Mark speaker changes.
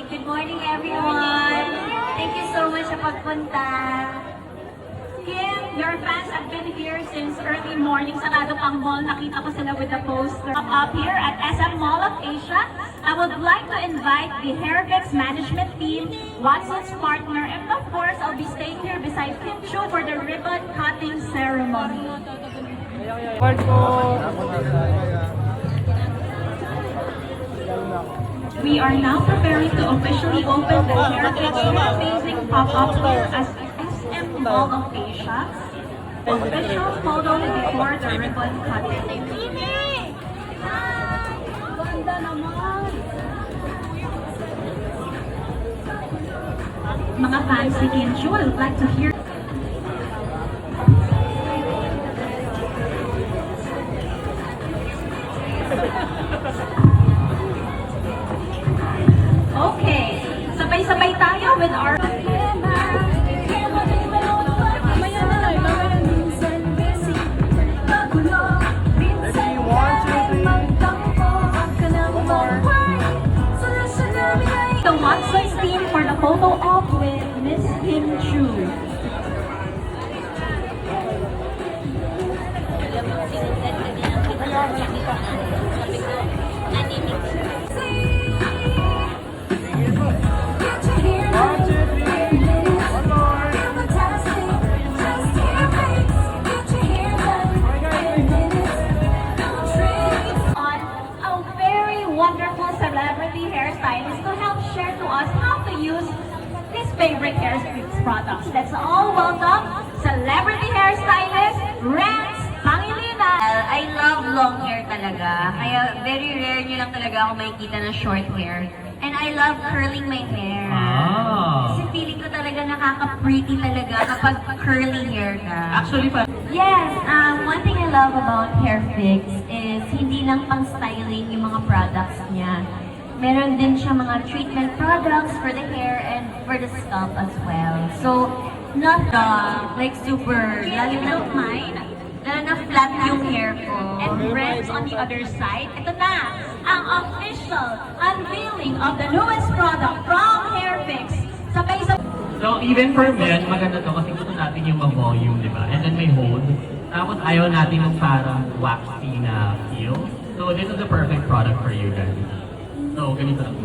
Speaker 1: Good morning, everyone. Thank you so much sa pagpunta. Kim, your fans have been here since early morning. Sarado pang mall. Nakita ko sila with the poster. Up here at SM Mall of Asia, I would like to invite the Hairfix management team, Watson's partner, and of course, I'll be staying here beside Kim Chu for the ribbon cutting ceremony. We are now preparing to officially open the Hairfix hair-facing pop-up here as SM Mall of Asia. Official photo before the ribbon cutting. Ganda naman! Mga fans ni Kim Chu, I would like to hear. Okay, sabay-sabay tayo with our... The Watson's team for the photo op with Miss Kim Chu. Wonderful celebrity hairstylist to help share to us how to use his favorite hairfix products. Let's all welcome celebrity hairstylist Renz Pangilinan.
Speaker 2: I love long hair talaga. Kaya very rare nyo lang talaga ako makikita ng short hair. And I love curling my hair. Kasi feeling ko talaga nakaka-pretty talaga kapag curly hair ka.
Speaker 3: Actually,
Speaker 2: Yes, one thing I love about Hairfix is hindi lang pang styling yung mga products niya. Meron din siya mga treatment products for the hair and for the scalp as well. So, not like super, lalo na flat yung hair ko.
Speaker 1: And friends on the other side, ito na ang official unveiling of the newest product from Hairfix.
Speaker 3: So even for men, maganda to kasi gusto natin yung ma-volume, di ba? And then may hold. Tapos ayaw natin yung parang waxy na feel. So this is the perfect product for you guys. So ganito lang.